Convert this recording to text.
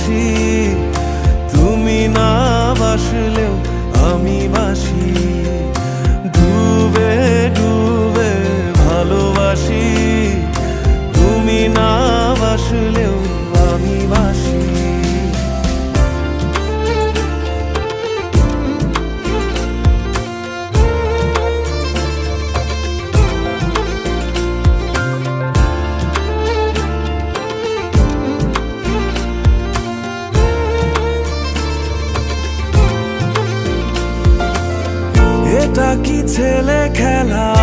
বাসি, তুমি না বাসলেও আমি বাসি। ডুবে ডুবে ভালোবাসি, তুমি না বাসলেও আমি বাসি। এটা কি ছেলে খেলা,